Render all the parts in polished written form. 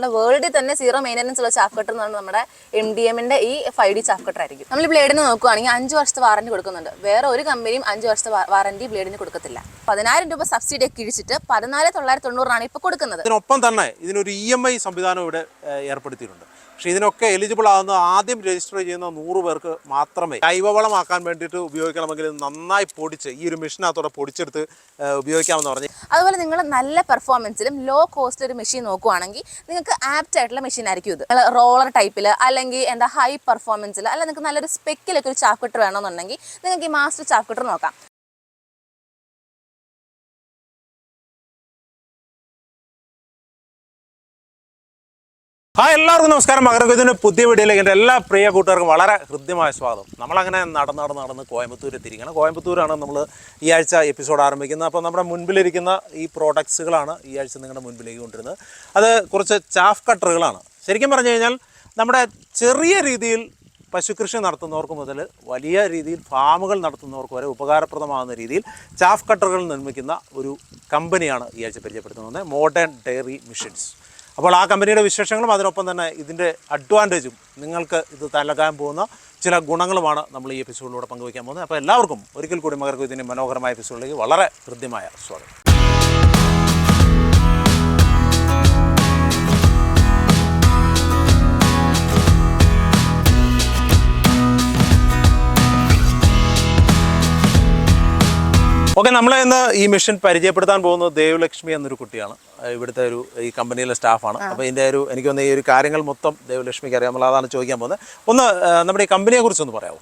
നമ്മുടെ വേൾഡിൽ തന്നെ സീറോ മെയിൻ്റനൻസ് ഉള്ള ചാഫ് കട്ടർ എന്ന് പറഞ്ഞാൽ നമ്മുടെ MDMന്റെ ഈ 5D ചാഫ് കട്ടർ ആയിരിക്കും. നമ്മൾ ഈ ബ്ലേഡിന് നോക്കുകയാണെങ്കിൽ 5 വർഷത്തെ വാറന്റി കൊടുക്കുന്നുണ്ട്. വേറെ ഒരു കമ്പനിയും 5 വർഷത്തെ വാറന്റി ബ്ലേഡിന് കൊടുക്കത്തില്ല. 10,000 രൂപ സബ്സിഡി ഒക്കെ ഇടിച്ചിട്ട് 14,990 ഇപ്പോൾ കൊടുക്കുന്നത്. ഇതിനൊപ്പം തന്നെ ഇതിനൊരു EMI സംവിധാനം ഇവിടെ ഏർപ്പെടുത്തിയിട്ടുണ്ട്. പക്ഷേ ഇതിനൊക്കെ എലിജിബിൾ ആകുന്ന ആദ്യം രജിസ്റ്റർ ചെയ്യുന്ന 100 പേർക്ക് മാത്രമേ ജൈവവളമാക്കാൻ വേണ്ടിയിട്ട് ഉപയോഗിക്കണമെങ്കിൽ നന്നായി പൊടിച്ച് ഈ ഒരു മെഷീനകത്തോടെ പൊടിച്ചെടുത്ത് ഉപയോഗിക്കാമെന്ന് പറഞ്ഞ്. അതുപോലെ നിങ്ങൾ നല്ല പെർഫോമൻസിലും ലോ കോസ്റ്റ് ഒരു മെഷീൻ നോക്കുവാണെങ്കിൽ നിങ്ങൾക്ക് ആപ്റ്റ് ആയിട്ടുള്ള മെഷീൻ ആയിരിക്കും ഇത്. റോളർ ടൈപ്പിൽ അല്ലെങ്കിൽ എന്താ ഹൈ പെർഫോമൻസിൽ അല്ല നിങ്ങൾക്ക് നല്ലൊരു സ്പെക്കിലൊക്കെ ഒരു ചാഫ് കട്ടർ വേണമെന്നുണ്ടെങ്കിൽ നിങ്ങൾക്ക് ഈ മാസ്റ്റർ ചാഫ് കട്ടർ നോക്കാം. എല്ലാവർക്കും നമസ്കാരം. മകരക്കൊയ്ത്തിന്റെ പുതിയ വീഡിയോയിലേക്ക് എൻ്റെ എല്ലാ പ്രിയ കൂട്ടുകാർക്കും വളരെ ഹൃദ്യമായ സ്വാഗതം. നമ്മളങ്ങനെ നടന്ന് കോയമ്പത്തൂർ എത്തിയിരിക്കുകയാണ്. കോയമ്പത്തൂരാണ് നമ്മൾ ഈ ആഴ്ച എപ്പിസോഡ് ആരംഭിക്കുന്നത്. അപ്പോൾ നമ്മുടെ മുൻപിലിരിക്കുന്ന ഈ പ്രോഡക്ട്സുകളാണ് ഈ ആഴ്ച നിങ്ങളുടെ മുൻപിലേക്ക് കൊണ്ടിരുന്നത്. അത് കുറച്ച് ചാഫ് കട്ടറുകളാണ്. ശരിക്കും പറഞ്ഞു കഴിഞ്ഞാൽ നമ്മുടെ ചെറിയ രീതിയിൽ പശുകൃഷി നടത്തുന്നവർക്ക് മുതൽ വലിയ രീതിയിൽ ഫാമുകൾ നടത്തുന്നവർക്ക് വരെ ഉപകാരപ്രദമാകുന്ന രീതിയിൽ ചാഫ് കട്ടറുകൾ നിർമ്മിക്കുന്ന ഒരു കമ്പനിയാണ് ഈ ആഴ്ച പരിചയപ്പെടുത്തുന്നത്, മോഡേൺ ഡയറി മെഷീൻസ്. അപ്പോൾ ആ കമ്പനിയുടെ വിശേഷങ്ങളും അതിനൊപ്പം തന്നെ ഇതിൻ്റെ അഡ്വാൻറ്റേജും നിങ്ങൾക്ക് ഇത് നൽകാൻ പോകുന്ന ചില ഗുണങ്ങളുമാണ് നമ്മൾ ഈ എപ്പിസോഡിലൂടെ പങ്കുവയ്ക്കാൻ പോകുന്നത്. അപ്പോൾ എല്ലാവർക്കും ഒരിക്കൽ കൂടി മകരക്കൊയ്ത്തിന്റെ മനോഹരമായ എപ്പിസോഡിലേക്ക് വളരെ ഹൃദ്യമായ സ്വാഗതം. ഓക്കെ, നമ്മൾ ഇന്ന് ഈ മെഷീൻ പരിചയപ്പെടുത്താൻ പോകുന്നത് ദേവലക്ഷ്മി എന്നൊരു കുട്ടിയാണ്. ഇവിടുത്തെ ഈ കമ്പനിയിലെ സ്റ്റാഫാണ്. അപ്പോൾ ഇതിൻ്റെ എനിക്ക് തോന്നുന്ന ഈ ഒരു കാര്യങ്ങൾ മൊത്തം ദേവലക്ഷ്മിക്ക് അറിയാം. നമ്മൾ അതാണ് ചോദിക്കാൻ പോകുന്നത്. ഒന്ന് നമ്മുടെ ഈ കമ്പനിയെ കുറിച്ചൊന്ന് പറയാമോ?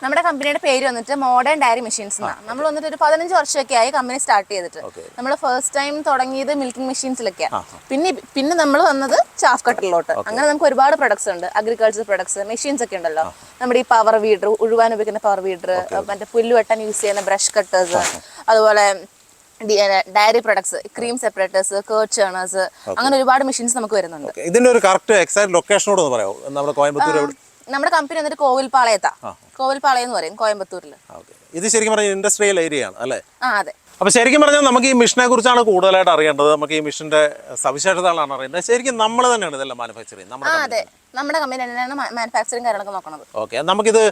നമ്മുടെ കമ്പനിയുടെ പേര് വന്നിട്ട് മോഡേൺ ഡയറി മെഷീൻസ് എന്നാണ്. നമ്മൾ വന്നിട്ട് ഒരു 15 വർഷമൊക്കെ ആയി കമ്പനി സ്റ്റാർട്ട് ചെയ്തിട്ട്. നമ്മൾ ഫസ്റ്റ് ടൈം തുടങ്ങിയത് മിൽക്കിംഗ് മെഷീൻസിലൊക്കെയാണ്. പിന്നെ നമ്മൾ വന്നത് ചാഫ് കട്ടറിലോട്ട്. അങ്ങനെ നമുക്ക് ഒരുപാട് പ്രൊഡക്ട്സ് ഉണ്ട്. അഗ്രികൾച്ചർ പ്രൊഡക്ട്സ്, മെഷീൻസ് ഒക്കെ ഉണ്ടല്ലോ. നമ്മുടെ ഈ പവർ വീഡർ, ഉഴുവാൻ ഉപയോഗിക്കുന്ന പവർ വീഡർ, മറ്റേ പുല്ല് വെട്ടാൻ യൂസ് ചെയ്യുന്ന ബ്രഷ് കട്ടേഴ്സ്, അതുപോലെ dairy products, cream separators, curd churners, അങ്ങനെ ഒരുപാട് മെഷീൻസ് നമുക്ക് വരുന്നുണ്ട്. ഇതിന്റെ ഒരു കറക്റ്റ് എക്സാക്ട് ലൊക്കേഷനോട് ഒന്ന് പറയാമോ? നമ്മുടെ കോയമ്പത്തൂർ നമ്മുടെ കമ്പനി വന്നിട്ട് കോവിൽപ്പാളയം എന്ന് പറയും, കോയമ്പത്തൂരിൽ. ഇത് ശരിക്കും പറഞ്ഞാൽ ഇൻഡസ്ട്രിയൽ ഏരിയ ആണ് അല്ലേ? അതെ. അപ്പോൾ ശരിക്കും പറഞ്ഞാൽ നമുക്ക് ഈ മിഷനെ കുറിച്ചാണ് കൂടുതലായിട്ട് അറിയേണ്ടത്. നമുക്ക് ഈ മിഷന്റെ സവിശേഷതകളാണ് അറിയേണ്ടത്. ശരിക്കും നമ്മൾ തന്നെയാണ് ഇതെല്ലാം മാനുഫാക്ചർ ചെയ്യുന്നത്. അതെ, നമ്മുടെ കമ്പനി തന്നെയാണ് മാനുഫാക്ചറിങ് കാര്യങ്ങളൊക്കെ നോക്കുന്നത്. ഓക്കെ, നമുക്കിത്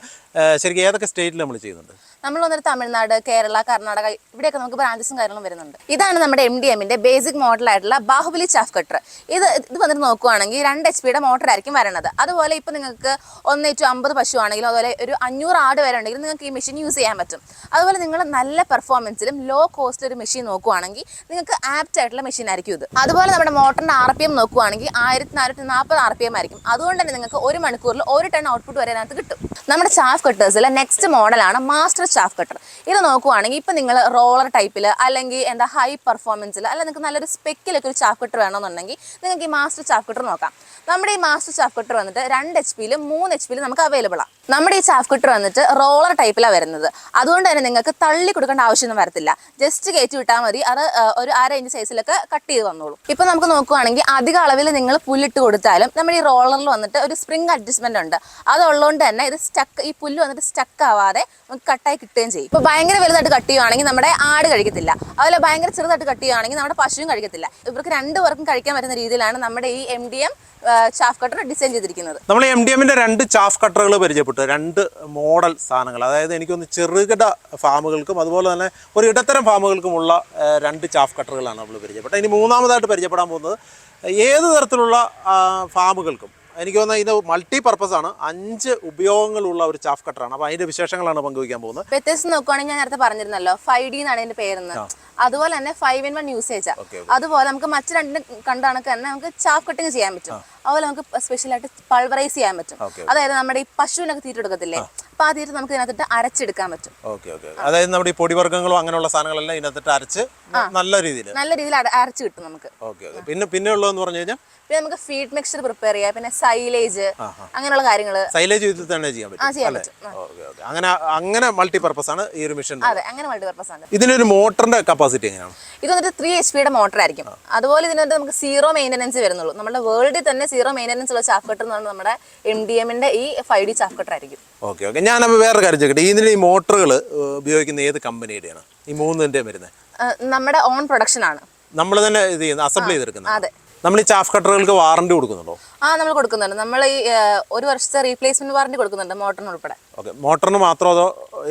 ശരിക്കും ഏതൊക്കെ സ്റ്റേറ്റിൽ നമ്മൾ ചെയ്യുന്നുണ്ട്? നമ്മൾ വന്നിട്ട് തമിഴ്നാട്, കേരള, കർണാടക, ഇവിടെയൊക്കെ നമുക്ക് ബ്രാഞ്ചസും കാര്യങ്ങളും വരുന്നുണ്ട്. ഇതാണ് നമ്മുടെ MDMന്റെ ബേസിക് മോഡലായിട്ടുള്ള ബാഹുബലി ചാഫ് കട്ടർ. ഇത് വന്നിട്ട് നോക്കുവാണെങ്കിൽ 2 HP മോട്ടർ ആയിരിക്കും വരണത്. അതുപോലെ ഇപ്പോൾ നിങ്ങൾക്ക് 1:50 പശു ആണെങ്കിലും അതുപോലെ ഒരു 500 ആട് വരെ ഉണ്ടെങ്കിലും നിങ്ങൾക്ക് ഈ മെഷീൻ യൂസ് ചെയ്യാൻ പറ്റും. അതുപോലെ നിങ്ങൾ നല്ല പെർഫോമൻസിലും ലോ കോസ്റ്റ് ഒരു മെഷീൻ നോക്കുവാണെങ്കിൽ നിങ്ങൾക്ക് ആപ്റ്റ് ആയിട്ടുള്ള മെഷീൻ ആയിരിക്കും ഇത്. അതുപോലെ നമ്മുടെ മോട്ടറിന്റെ RPM നോക്കുവാണെങ്കിൽ 1440 RPM ആയിരിക്കും. അതുകൊണ്ട് തന്നെ നിങ്ങൾക്ക് 1 മണിക്കൂറിൽ 1 ടൺ ഔട്ട്പുട്ട് വരെ അതിനകത്ത് കിട്ടും. നമ്മുടെ ചാഫ് കട്ടേഴ്സിലെ നെക്സ്റ്റ് മോഡലാണ് മാസ്റ്റർ ചാഫ് കട്ടർ. ഇത് നോക്കുവാണെങ്കിൽ ഇപ്പം നിങ്ങൾ റോളർ ടൈപ്പിൽ അല്ലെങ്കിൽ എന്താ ഹൈ പെർഫോമൻസിൽ അല്ല നിങ്ങൾക്ക് നല്ലൊരു സ്പെക്കിലൊക്കെ ഒരു ചാഫ് കട്ടർ വേണമെന്നുണ്ടെങ്കിൽ നിങ്ങൾക്ക് ഈ മാസ്റ്റർ ചാഫ് കട്ടർ നോക്കാം. നമ്മുടെ ഈ മാസ്റ്റർ ചാഫ് കട്ടർ വന്നിട്ട് 2 HP-ലും 3 HP-ലും നമുക്ക് അവൈലബിൾ ആണ്. നമ്മുടെ ഈ ചാഫ് കട്ടർ വന്നിട്ട് റോളർ ടൈപ്പിലാണ് വരുന്നത്. അതുകൊണ്ട് തന്നെ നിങ്ങൾക്ക് തള്ളി കൊടുക്കേണ്ട ആവശ്യമൊന്നും വരത്തില്ല. ജസ്റ്റ് കയറ്റി വിട്ടാൽ മതി. അത് ഒരു 1/2 ഇഞ്ച് സൈസിലൊക്കെ കട്ട് ചെയ്ത് വന്നോളൂ. ഇപ്പം നമുക്ക് നോക്കുവാണെങ്കിൽ അധിക അളവിൽ നിങ്ങൾ പുല്ലിട്ട് കൊടുത്താലും നമ്മുടെ ഈ റോളറിൽ വന്നിട്ട് ഒരു സ്പ്രിംഗ് അഡ്ജസ്റ്റ്മെന്റ് ഉണ്ട്. അതുള്ളതുകൊണ്ട് തന്നെ ഇത് ഈ പുല്ല് വന്നിട്ട് സ്റ്റക്ക് ആവാതെ നമുക്ക് കട്ടായി കിട്ടുകയും ചെയ്യും. ഇപ്പോൾ ഭയങ്കര വലുതായിട്ട് കട്ട് ചെയ്യുവാണെങ്കിൽ നമ്മുടെ ആട് കഴിക്കത്തില്ല. അതുപോലെ ഭയങ്കര ചെറുതായിട്ട് കട്ട് ചെയ്യുവാണെങ്കിൽ നമ്മുടെ പശുവും കഴിക്കത്തില്ല. ഇവർക്ക് 2 പേർക്കും കഴിക്കാൻ പറ്റുന്ന രീതിയിലാണ് നമ്മുടെ ഈ MDM ചാഫ് കട്ടർ ഡിസൈൻ ചെയ്തിരിക്കുന്നത്. നമ്മൾ MDMന്റെ 2 ചാഫ് കട്ടറുകൾ പരിചയപ്പെട്ടു, 2 മോഡൽ സാധനങ്ങൾ. അതായത് എനിക്കൊന്ന് ചെറുകിട ഫാമുകൾക്കും അതുപോലെ തന്നെ ഒരു ഇടത്തരം ഫാമുകൾക്കുമുള്ള 2 ചാഫ് കട്ടറുകളാണ് നമ്മൾ പരിചയപ്പെട്ടത്. ഇനി മൂന്നാമതായിട്ട് പരിചയപ്പെടാൻ പോകുന്നത് ഏത് തരത്തിലുള്ള ഫാമുകൾക്കും എനിക്ക് തോന്നുന്നത് ഇത് മൾട്ടി പർപ്പസ് ആണ്. 5 ഉപയോഗങ്ങളുള്ള ഒരു ചാഫ് കട്ടറാണ്. അപ്പോൾ അതിന്റെ വിശേഷങ്ങളാണ് പങ്കുവയ്ക്കാൻ പോകുന്നത്. വ്യത്യസ്തം നോക്കുവാണെങ്കിൽ ഞാൻ നേരത്തെ പറഞ്ഞിരുന്നല്ലോ 5D എന്നാണ് ഇതിന്റെ പേരെന്ന്. അതുപോലെ തന്നെ 5-in-1 യൂസേജാ. അതുപോലെ നമുക്ക് മറ്റു 2 കണ്ട കണക്ക് തന്നെ നമുക്ക് ചാഫ് കട്ടിങ് ചെയ്യാൻ പറ്റും. അതുപോലെ നമുക്ക് സ്പെഷ്യലായിട്ട് പൾവറൈസ് ചെയ്യാൻ പറ്റും. അതായത് നമ്മുടെ ഈ പശുവിനൊക്കെ തീറ്റ എടുക്കത്തില്ലേ, അപ്പൊ ആ തീറ്റ നമുക്ക് ഇതിനകത്തിട്ട് അരച്ചെടുക്കാൻ പറ്റും. അതായത് നമ്മുടെ ഈ പൊടിവർഗ്ഗങ്ങളോ അങ്ങനെയുള്ള സാധനങ്ങളെല്ലാം ഇതിനകത്തിട്ട് അരച്ച് നല്ല രീതിയിൽ അരച്ച് കിട്ടും നമുക്ക്. പിന്നെ ഉള്ളതെന്ന് പറഞ്ഞു കഴിഞ്ഞാൽ പിന്നെ നമുക്ക് ഫീഡ് മിക്സ്ചർ പ്രിപ്പയർ ചെയ്യാം. പിന്നെ സൈലേജ്, അങ്ങനെയുള്ള കാര്യങ്ങൾ സൈലേജ് ഇതിൽ തന്നെ ചെയ്യാൻ പറ്റും. അങ്ങനെ മൾട്ടി പർപ്പസ് ആണ് ഈ ഒരു മെഷീൻ. അതെ, അങ്ങനെ മൾട്ടി പർപ്പസ് ആണ്. ഇതിനൊരു മോട്ടറിന്റെ കപ്പാസിറ്റി എങ്ങനെയാണ്? ഇത് വന്നിട്ട് 3 HP മോട്ടർ ആയിരിക്കും. അതുപോലെ ഇതിനകത്ത് നമുക്ക് സീറോ മെയിൻ്റനൻസ് വരുന്നുള്ളൂ. നമ്മുടെ വേൾഡിൽ തന്നെ സീറോ മെയിൻ്റനൻസ് ഉള്ള ചാഫ് കട്ടർ എന്ന് പറഞ്ഞാൽ നമ്മുടെ MDMന്റെ ഈ 5D ചാഫ് കട്ടർ ആയിരിക്കും. ഓക്കെ, ഞാൻ വേറെ കാര്യം ചോദിക്കട്ടെ. ഇതിന് ഈ മോട്ടറുകൾ ഉപയോഗിക്കുന്ന ഏത് കമ്പനിയുടെയാണ്? ഈ 3ന്റെ വരുന്നത് നമ്മുടെ ഓൺ പ്രൊഡക്ഷൻ ആണ്. നമ്മൾ തന്നെ ഇത് ചെയ്യുന്നത്, അസംബിൾ ചെയ്തെടുക്കുന്നത്. അതെ. നമ്മൾ ഈ ചാഫ് കട്ടറുകൾക്ക് വാറണ്ടി കൊടുക്കുന്നുണ്ടോ? നമ്മൾ കൊടുക്കുന്നുണ്ട്. നമ്മൾ ഈ 1 വർഷത്തെ റീപ്ലേസ്മെന്റ് വാറണ്ടി കൊടുക്കുന്നുണ്ട്, മോട്ടറിന് ഉൾപ്പെടെ. ഓക്കെ, മോട്ടറിന് മാത്രം അതോ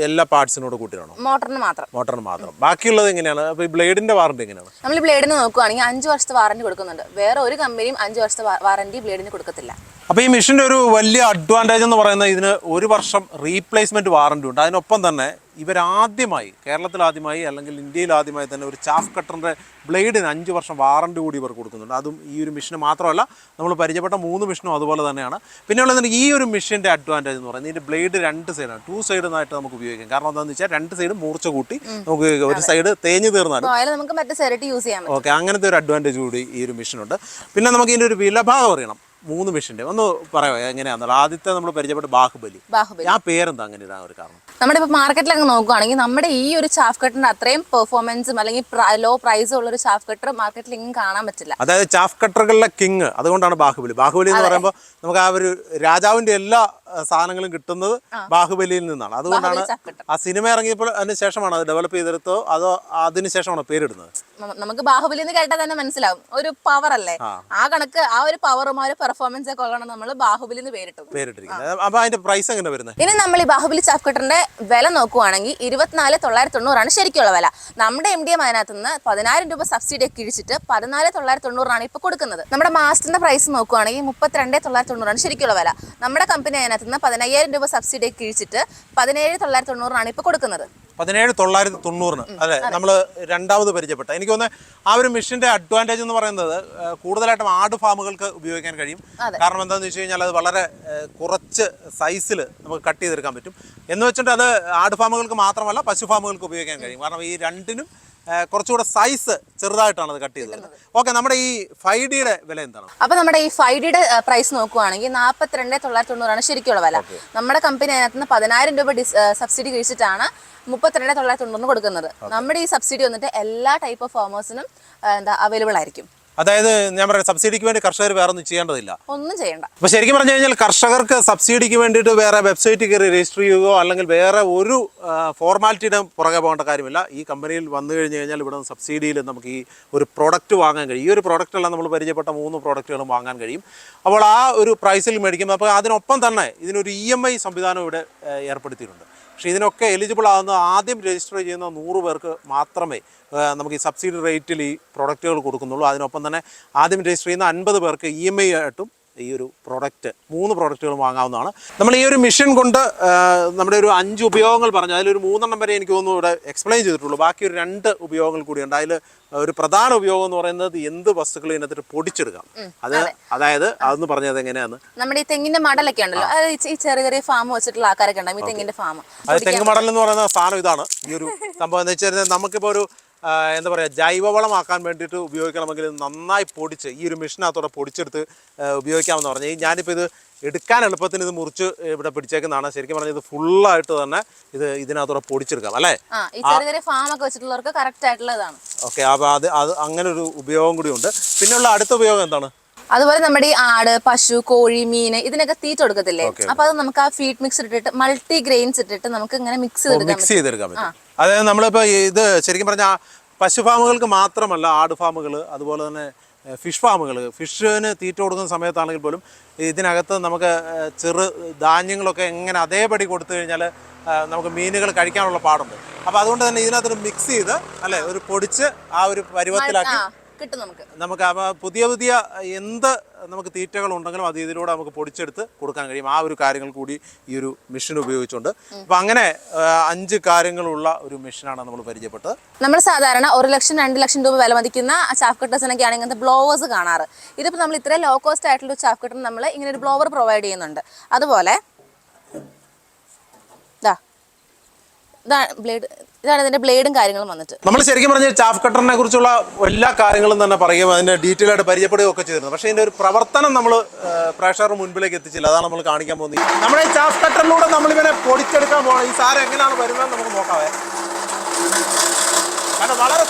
എല്ലാ പാർട്സിനോട് കൂട്ടിയാണോ? മോട്ടറിന് മാത്രം. മോട്ടറിന് മാത്രം. ബാക്കിയുള്ളത് എങ്ങനെയാണ്? അപ്പോൾ ഈ ബ്ലേഡിന്റെ വാറണ്ടി എങ്ങനെയാണ്? നമ്മൾ ബ്ലേഡിന് നോക്കുകയാണെങ്കിൽ 5 വർഷത്തെ വാറണ്ടി കൊടുക്കുന്നുണ്ട്. വേറെ ഒരു കമ്പനിയും 5 വർഷത്തെ വാറണ്ടി ബ്ലേഡിന് കൊടുക്കത്തില്ല. അപ്പോൾ ഈ മെഷീൻ്റെ ഒരു വലിയ അഡ്വാൻറ്റേജ് എന്ന് പറയുന്നത് ഇതിന് 1 വർഷം റീപ്ലേസ്മെൻറ്റ് വാറണ്ടി ഉണ്ട്. അതിനൊപ്പം തന്നെ ഇവരാദ്യമായി, കേരളത്തിലാദ്യമായി അല്ലെങ്കിൽ ഇന്ത്യയിലാദ്യമായി തന്നെ ഒരു ചാഫ് കട്ടറിൻ്റെ ബ്ലേഡിന് 5 വർഷം വാറണ്ടി കൂടി ഇവർ കൊടുക്കുന്നുണ്ട്. അതും ഈ ഒരു മെഷീന് മാത്രമല്ല, നമ്മൾ പരിചയപ്പെട്ട 3 മെഷീനും അതുപോലെ തന്നെയാണ്. പിന്നെയുള്ളത് ഈ ഒരു മെഷീൻ്റെ അഡ്വാൻറ്റേജ് എന്ന് പറയുന്നത് ഇതിൻ്റെ ബ്ലേഡ് 2 സൈഡാണ്, 2 സൈഡായിട്ട് നമുക്ക് ഉപയോഗിക്കാം. കാരണം എന്താണെന്ന് വെച്ചാൽ 2 സൈഡ് മൂർച്ച കൂട്ടി നമുക്ക് ഒരു സൈഡ് തേഞ്ഞ് തീർന്നാലും നമുക്ക് മറ്റേ സൈഡ് യൂസ് ചെയ്യാം. ഓക്കെ, അങ്ങനത്തെ ഒരു അഡ്വാൻറ്റേജ് കൂടി ഈ ഒരു മെഷീനുണ്ട്. പിന്നെ നമുക്ക് ഇതിൻ്റെ ഒരു വിലഭാഗം അറിയണം. 3 മെഷീൻ്റെ ഒന്ന് പറയാമോ എങ്ങനെയാണെന്നുള്ളത്? ആദ്യത്തെ നമ്മൾ പരിചയപ്പെട്ട ബാഹുബലി. ആ പേരെന്താ അങ്ങനെ ഇടാൻ ഒരു കാരണം? നമ്മുടെ ഇപ്പോൾ മാർക്കറ്റിലൊക്കെ നോക്കുകയാണെങ്കിൽ നമ്മുടെ ഈ ഒരു ചാഫ് കട്ടറിന്റെ അത്രയും പെർഫോമൻസും അല്ലെങ്കിൽ ലോ പ്രൈസും ഉള്ള ഒരു ചാഫ് കട്ടർ മാർക്കറ്റിൽ എങ്ങും കാണാൻ പറ്റില്ല. അതായത് ചാഫ് കട്ടറുകളിലെ കിങ്, അതുകൊണ്ടാണ് ബാഹുബലി. ബാഹുബലി എന്ന് പറയുമ്പോൾ നമുക്ക് ആ ഒരു രാജാവിന്റെ എല്ലാ സാധനങ്ങളും കിട്ടുന്നത് ബാഹുബലിയിൽ നിന്നാണ്. അതുകൊണ്ടാണ് ആ സിനിമ ഇറങ്ങിയപ്പോൾ അതിന് ശേഷമാണ് അത് ഡെവലപ്പ് ചെയ്തെടുത്തോ അതോ അതിന് ശേഷമാണ് പേരിടുന്നത്? നമുക്ക് ബാഹുബലി എന്ന് കേട്ടാൽ തന്നെ മനസ്സിലാവും, ഒരു പവർ അല്ലേ. ആ കണക്ക് ആ ഒരു പവറും ആ ഒരു പെർഫോമൻസ് ഒക്കെ ഉള്ളതാണ് നമ്മൾ ബാഹുബലി എന്ന് പേരിട്ടിരിക്കുന്നത്. അപ്പൊ അതിന്റെ പ്രൈസ് എങ്ങനെ വരുന്നത്? ഇനി നമ്മൾ ഈ ബാഹുബലി ചാഫ് കട്ടറിന്റെ വില നോക്കുവാണെങ്കിൽ 24,990 ശരിക്കുള്ള വില. നമ്മുടെ MDM അതിനകത്ത് നിന്ന് 10,000 രൂപ സബ്സിഡി ഒക്കെ ഇടിച്ചിട്ട് 14,990 ഇപ്പൊ കൊടുക്കുന്നത്. നമ്മുടെ മാസ്റ്ററിന്റെ പ്രൈസ് നോക്കുവാണെങ്കിൽ 32,990 ശരിക്കുള്ള വില. നമ്മുടെ കമ്പനി അതിനകത്ത് നിന്ന് 15,000 രൂപ സബ്സിഡി ഒക്കെ ഇടിച്ചിട്ട് 17,990 ഇപ്പൊ കൊടുക്കുന്നത്. 17,990 അല്ലെ നമ്മൾ രണ്ടാമത് പരിചയപ്പെട്ട. എനിക്ക് തോന്നുന്നത് ആ ഒരു മെഷീന്റെ അഡ്വാൻറ്റേജ് എന്ന് പറയുന്നത് കൂടുതലായിട്ടും ആട് ഫാമുകൾക്ക് ഉപയോഗിക്കാൻ കഴിയും. കാരണം എന്താണെന്ന് വെച്ച് കഴിഞ്ഞാൽ അത് വളരെ കുറച്ച് സൈസിൽ നമുക്ക് കട്ട് ചെയ്തെടുക്കാൻ പറ്റും. എന്ന് വെച്ചിട്ട് അത് ആട് ഫാമുകൾക്ക് മാത്രമല്ല പശു ഫാമുകൾക്ക് ഉപയോഗിക്കാൻ കഴിയും. കാരണം ഈ രണ്ടിനും കുറച്ചുകൂടെ സൈസ് ചെറുതായിട്ടാണ് അത് കട്ട് ചെയ്തത്. ഓക്കെ, നമ്മുടെ ഈ 5Dയുടെ വില എന്താണ്? അപ്പൊ നമ്മുടെ ഈ 5Dയുടെ പ്രൈസ് നോക്കുവാണെങ്കിൽ 42,990 ശരിക്കുള്ള വില. നമ്മുടെ കമ്പനി അതിനകത്ത് നിന്ന് 10,000 രൂപ സബ്സിഡി കഴിച്ചിട്ടാണ് 32,990 കൊടുക്കുന്നത്. നമ്മുടെ ഈ സബ്സിഡി വന്നിട്ട് എല്ലാ ടൈപ്പ് ഓഫ് ഫാമേഴ്സിനും അവൈലബിൾ ആയിരിക്കും. അതായത് ഞാൻ പറയാം, സബ്സിഡിക്ക് വേണ്ടി കർഷകർ വേറെ ഒന്നും ചെയ്യേണ്ടതില്ല, ഒന്നും ചെയ്യണ്ട. അപ്പൊ ശരിക്കും പറഞ്ഞു കഴിഞ്ഞാൽ കർഷകർക്ക് സബ്സിഡിക്ക് വേണ്ടിയിട്ട് വേറെ വെബ്സൈറ്റിൽ കയറി രജിസ്റ്റർ ചെയ്യുകയോ അല്ലെങ്കിൽ വേറെ ഒരു ഫോർമാലിറ്റിയുടെ പുറകെ പോകേണ്ട കാര്യമില്ല. ഈ കമ്പനിയിൽ വന്നു കഴിഞ്ഞ് കഴിഞ്ഞാൽ ഇവിടെ സബ്സിഡിയിൽ നമുക്ക് ഈ ഒരു പ്രോഡക്റ്റ് വാങ്ങാൻ കഴിയും. ഈ ഒരു പ്രോഡക്റ്റെല്ലാം നമ്മൾ പരിചയപ്പെട്ട 3 പ്രോഡക്റ്റുകളും വാങ്ങാൻ കഴിയും. അപ്പോൾ ആ ഒരു പ്രൈസിൽ മേടിക്കുമ്പോൾ അപ്പോൾ അതിനൊപ്പം തന്നെ ഇതിനൊരു EMI സംവിധാനം ഇവിടെ ഏർപ്പെടുത്തിയിട്ടുണ്ട്. പക്ഷേ ഇതിനൊക്കെ എലിജിബിൾ ആകുന്ന ആദ്യം രജിസ്റ്റർ ചെയ്യുന്ന 100 പേർക്ക് മാത്രമേ നമുക്ക് ഈ സബ്സിഡി റേറ്റിൽ ഈ പ്രൊഡക്റ്റുകൾ കൊടുക്കുന്നുള്ളൂ. അതിനൊപ്പം തന്നെ ആദ്യം രജിസ്റ്റർ ചെയ്യുന്ന 50 പേർക്ക് EMI ആയിട്ടും ഈ ഒരു പ്രോഡക്റ്റ് 3 പ്രോഡക്റ്റുകളും വാങ്ങാവുന്നതാണ്. നമ്മൾ ഈ ഒരു മെഷീൻ കൊണ്ട് നമ്മുടെ ഒരു 5 ഉപയോഗങ്ങൾ പറഞ്ഞു. അതിലൊരു 3 വരെ എനിക്ക് തോന്നുന്നു ഇവിടെ എക്സ്പ്ലെയിൻ ചെയ്തിട്ടുള്ളൂ. ബാക്കി ഒരു 2 ഉപയോഗങ്ങൾ കൂടിയുണ്ട്. അതിൽ ഒരു പ്രധാന ഉപയോഗം എന്ന് പറയുന്നത് എന്ത് വസ്തുക്കളും ഇതിനകത്ത് പൊടിച്ചെടുക്കാം. അതായത് അതൊന്ന് പറഞ്ഞത് എങ്ങനെയാണ്? നമ്മുടെ ഈ തെങ്ങിന്റെ മടലൊക്കെ ഉണ്ടല്ലോ, ഈ ചെറിയ ചെറിയ ഫാം വെച്ചിട്ടുള്ള ആൾക്കാരൊക്കെ ഉണ്ടാവും. ഈ തെങ്ങിന്റെ ഫാം, അത് തെങ്ങ് മടൽ എന്ന് പറയുന്ന സാധനം ഇതാണ്. ഈ ഒരു സംഭവം എന്ന് വെച്ചാൽ നമുക്കിപ്പോൾ ഒരു എന്താ പറയുക, ജൈവവളമാക്കാൻ വേണ്ടിയിട്ട് ഉപയോഗിക്കണമെങ്കിൽ നന്നായി പൊടിച്ച് ഈ ഒരു മെഷീനകത്തോടെ പൊടിച്ചെടുത്ത് ഉപയോഗിക്കാമെന്ന് പറഞ്ഞാൽ ഞാനിപ്പോൾ ഇത് എടുക്കാൻ എളുപ്പത്തിന് ഇത് മുറിച്ച് ഇവിടെ പിടിച്ചേക്കുന്നതാണ്. ശരിക്കും പറഞ്ഞാൽ ഇത് ഫുള്ളായിട്ട് തന്നെ ഇതിനകത്തോടെ പൊടിച്ചെടുക്കാം അല്ലേ? ഓക്കെ, അപ്പോൾ അത് അങ്ങനെ ഒരു ഉപയോഗം കൂടി ഉണ്ട്. പിന്നെയുള്ള അടുത്ത ഉപയോഗം എന്താണ്? അതുപോലെ നമ്മുടെ ഈ ആട്, പശു, കോഴി, മീൻ ഇതിനൊക്കെ തീറ്റ കൊടുക്കത്തില്ലേ? അപ്പൊ അത് നമുക്ക് ആ ഫീഡ് മിക്സ് ഇട്ടിട്ട് മൾട്ടി ഗ്രെയിൻസ് ഇട്ടിട്ട് നമുക്ക് ഇങ്ങനെ മിക്സ് ചെയ്തെടുക്കാൻ പറ്റും. അതായത് നമ്മളിപ്പോൾ ഇത് ശരിക്കും പറഞ്ഞാൽ പശു ഫാമുകൾക്ക് മാത്രമല്ല, ആട് ഫാമുകൾ അതുപോലെ തന്നെ ഫിഷ് ഫാമുകൾ, ഫിഷിന് തീറ്റ കൊടുക്കുന്ന സമയത്താണെങ്കിൽ പോലും ഇതിനകത്ത് നമുക്ക് ചെറു ധാന്യങ്ങളൊക്കെ എങ്ങനെ അതേപടി കൊടുത്തു കഴിഞ്ഞാൽ നമുക്ക് മീനുകൾ കഴിക്കാനുള്ള പാടുണ്ട്. അപ്പോൾ അതുകൊണ്ട് തന്നെ ഇതിനകത്ത് മിക്സ് ചെയ്ത് അല്ലേ ഒരു പൊടിച്ച് ആ ഒരു പരുവത്തിലാക്കി നമുക്ക് പുതിയ പുതിയ എന്ത് നമുക്ക് തീറ്റകൾ ഉണ്ടെങ്കിലും അത് ഇതിലൂടെ നമുക്ക് പൊടിച്ചെടുത്ത് കൊടുക്കാൻ കഴിയും. ആ ഒരു കാര്യങ്ങൾ കൂടി ഈ ഒരു മെഷീൻ ഉപയോഗിച്ചുകൊണ്ട്. അപ്പം അങ്ങനെ 5 കാര്യങ്ങളുള്ള ഒരു മെഷീനാണ് നമ്മൾ പരിചയപ്പെട്ടത്. നമ്മൾ സാധാരണ 1 ലക്ഷം 2 ലക്ഷം രൂപ വില മതിക്കുന്ന ചാഫ് കട്ടേഴ്സിനൊക്കെയാണ് ഇങ്ങനത്തെ ബ്ലോവേഴ്സ് കാണാറ്. ഇതിപ്പോൾ നമ്മൾ ഇത്രയും ലോ കോസ്റ്റ് ആയിട്ടുള്ള ചാഫ് കട്ടർ നമ്മൾ ഇങ്ങനെ ഒരു ബ്ലോവർ പ്രൊവൈഡ് ചെയ്യുന്നുണ്ട്. അതുപോലെ ഇതാണ് ഇതിന്റെ ബ്ലേഡും കാര്യങ്ങളും വന്നിട്ട്. നമ്മൾ ശരിക്കും പറഞ്ഞാൽ ചാഫ് കട്ടറിനെ കുറിച്ചുള്ള എല്ലാ കാര്യങ്ങളും തന്നെ പറയുകയും അതിന്റെ ഡീറ്റെയിൽ ആയിട്ട് പരിചയപ്പെടുകയും ഒക്കെ ചെയ്തിരുന്നു. പക്ഷേ ഇതിന്റെ ഒരു പ്രവർത്തനം നമ്മൾ പ്രേക്ഷകരുടെ മുൻപിലേക്ക് എത്തിച്ചില്ല. അതാണ് നമ്മൾ കാണിക്കാൻ പോകുന്നത്. നമ്മുടെ ഈ ചാഫ് കട്ടറിലൂടെ നമ്മളിങ്ങനെ പൊടിച്ചെടുക്കാൻ പോകണം. ഈ സാധനം എങ്ങനെയാണ് വരുന്നത് നമുക്ക് നോക്കാവേ. കാരണം വളരെ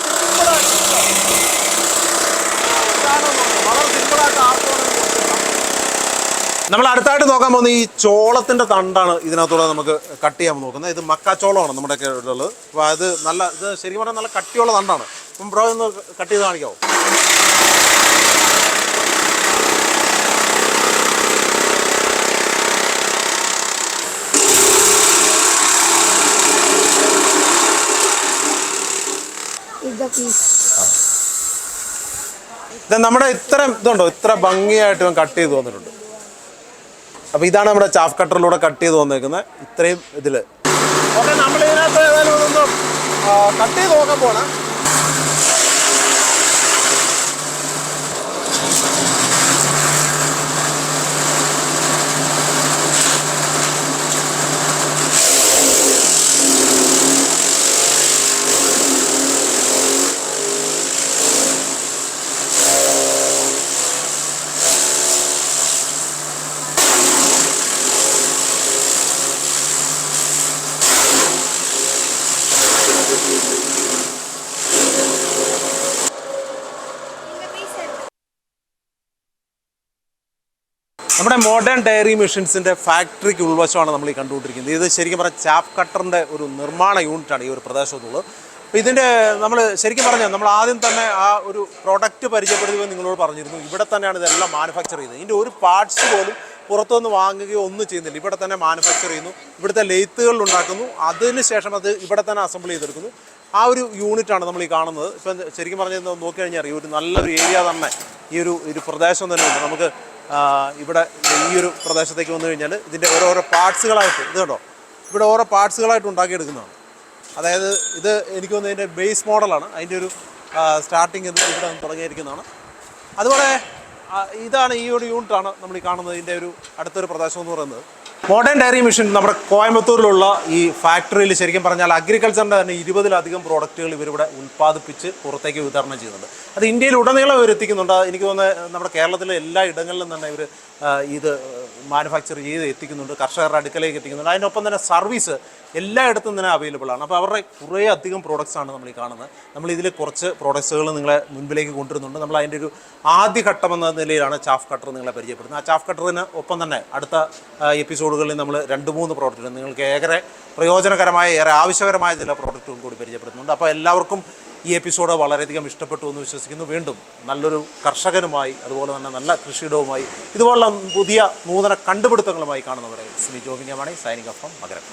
സിമ്പിളായിട്ട് നമ്മൾ അടുത്തായിട്ട് നോക്കാൻ പോകുന്ന ഈ ചോളത്തിന്റെ തണ്ടാണ് ഇതിനകത്തൂടെ നമുക്ക് കട്ട് ചെയ്യാൻ നോക്കുന്നത്. ഇത് മക്കാച്ചോളമാണ് നമ്മുടെയൊക്കെ ഉള്ളത്. അപ്പോൾ അത് ഇത് ശരിക്കും പറഞ്ഞാൽ നല്ല കട്ടിയുള്ള തണ്ടാണ്. അപ്പം ബ്രോ ഒന്ന് കട്ട് ചെയ്ത് കാണിക്കാമോ? ഇത് നമ്മുടെ ഇതുണ്ടോ, ഇത്ര ഭംഗിയായിട്ട് ഇവൻ കട്ട് ചെയ്ത് വന്നിട്ടുണ്ട്. അപ്പോൾ ഇതാണ് നമ്മുടെ ചാഫ് കട്ടറിലൂടെ കട്ട് ചെയ്ത് വന്നേക്കുന്നത് ഇത്രയും ഇതിൽ. ഓക്കെ, നമ്മളിതിനകത്ത് ഏതായാലും ഒന്ന് കട്ട് ചെയ്ത് നോക്കാൻ പോകണം. നമ്മുടെ മോഡേൺ ഡയറി മെഷീൻസിൻ്റെ ഫാക്ടറിക്ക് ഉൾവശമാണ് നമ്മൾ ഈ കണ്ടുകൊണ്ടിരിക്കുന്നത്. ഇത് ശരിക്കും പറഞ്ഞാൽ ചാഫ് കട്ടറിൻ്റെ ഒരു നിർമ്മാണ യൂണിറ്റാണ് ഈ ഒരു പ്രദേശത്തുള്ളത്. അപ്പോൾ ഇതിൻ്റെ നമ്മൾ ശരിക്കും പറഞ്ഞാൽ നമ്മൾ ആദ്യം തന്നെ ആ ഒരു പ്രോഡക്റ്റ് പരിചയപ്പെടുത്തുമ്പോൾ നിങ്ങളോട് പറഞ്ഞിരുന്നു ഇവിടെ തന്നെയാണ് ഇതെല്ലാം മാനുഫാക്ചർ ചെയ്യുന്നത്. ഇതിൻ്റെ ഒരു പാർട്സ് പോലും പുറത്തുനിന്ന് വാങ്ങുകയോ ഒന്നും ചെയ്യുന്നില്ല. ഇവിടെ തന്നെ മാനുഫാക്ചർ ചെയ്യുന്നു, ഇവിടുത്തെ ലെയ്ത്തുകളിൽ ഉണ്ടാക്കുന്നു, അതിന് ശേഷം അത് ഇവിടെ തന്നെ അസംബിൾ ചെയ്തെടുക്കുന്നു. ആ ഒരു യൂണിറ്റാണ് നമ്മൾ ഈ കാണുന്നത്. ഇപ്പം ശരിക്കും പറഞ്ഞാൽ നോക്കിക്കഴിഞ്ഞാൽ ഈ ഒരു നല്ലൊരു ഏരിയ തന്നെ ഈ ഒരു പ്രദേശം തന്നെ ഉണ്ട്. നമുക്ക് ഇവിടെ ഈ ഒരു പ്രദേശത്തേക്ക് വന്നു കഴിഞ്ഞാൽ ഇതിൻ്റെ ഓരോരോ പാർട്സുകളായിട്ട് ഇത് കേട്ടോ, ഇവിടെ ഓരോ പാർട്സുകളായിട്ട് ഉണ്ടാക്കിയെടുക്കുന്നതാണ്. അതായത് ഇത് എനിക്ക് തോന്നുന്നു ഇതിൻ്റെ ബേസ് മോഡലാണ്, അതിൻ്റെ ഒരു സ്റ്റാർട്ടിങ് ഇവിടെ തുടങ്ങിയിരിക്കുന്നതാണ്. അതുപോലെ ഇതാണ് ഈ ഒരു യൂണിറ്റാണ് നമ്മൾ ഈ കാണുന്നത്. ഇതിൻ്റെ ഒരു അടുത്തൊരു പ്രദേശം എന്ന് പറയുന്നത് മോഡേൺ ഡയറി മെഷീൻ നമ്മുടെ കോയമ്പത്തൂരിലുള്ള ഈ ഫാക്ടറിയിൽ ശരിക്കും പറഞ്ഞാൽ അഗ്രികൾച്ചറിൻ്റെ തന്നെ 20-ലധികം പ്രോഡക്റ്റുകൾ ഇവരിവിടെ ഉൽപ്പാദിപ്പിച്ച് പുറത്തേക്ക് വിതരണം ചെയ്യുന്നുണ്ട്. അത് ഇന്ത്യയിൽ ഉടനീളം ഇവർ എത്തിക്കുന്നുണ്ട്. എനിക്ക് തോന്നുന്നത് നമ്മുടെ കേരളത്തിലെ എല്ലാ ഇടങ്ങളിലും തന്നെ ഇവർ ഇത് മാനുഫാക്ചർ ചെയ്ത് എത്തിക്കുന്നുണ്ട്, കർഷകരുടെ അടുക്കലേക്ക് എത്തിക്കുന്നുണ്ട്. അതിനൊപ്പം തന്നെ സർവീസ് എല്ലായിടത്തും തന്നെ അവൈലബിൾ ആണ്. അപ്പോൾ അവരുടെ കുറേ അധികം പ്രോഡക്റ്റ്സാണ് നമ്മൾ ഈ കാണുന്നത്. നമ്മൾ ഇതിൽ കുറച്ച് പ്രോഡക്ട്സുകൾ നിങ്ങളെ മുൻപിലേക്ക് കൊണ്ടുവരുന്നുണ്ട്. നമ്മൾ അതിൻ്റെ ഒരു ആദ്യഘട്ടം എന്ന നിലയിലാണ് ചാഫ് കട്ടർ നിങ്ങളെ പരിചയപ്പെടുന്നത്. ആ ചാഫ് കട്ടറിന് ഒപ്പം തന്നെ അടുത്ത എപ്പിസോഡുകളിൽ നമ്മൾ 2-3 പ്രോഡക്റ്റുകൾ നിങ്ങൾക്ക് ഏറെ പ്രയോജനകരമായ ഏറെ ആവശ്യകരമായ ചില പ്രോഡക്റ്റുകൾ കൂടി പരിചയപ്പെടുത്തുന്നുണ്ട്. അപ്പോൾ എല്ലാവർക്കും ഈ എപ്പിസോഡ് വളരെയധികം ഇഷ്ടപ്പെട്ടു എന്ന് വിശ്വസിക്കുന്നു. വീണ്ടും നല്ലൊരു കർഷകനുമായി അതുപോലെ തന്നെ നല്ല കൃഷിയിടവുമായി ഇതുപോലുള്ള പുതിയ നൂതന കണ്ടുപിടുത്തങ്ങളുമായി കാണുന്നവരെ Shri ജോബിനിയമാണ് signing off from Makaram.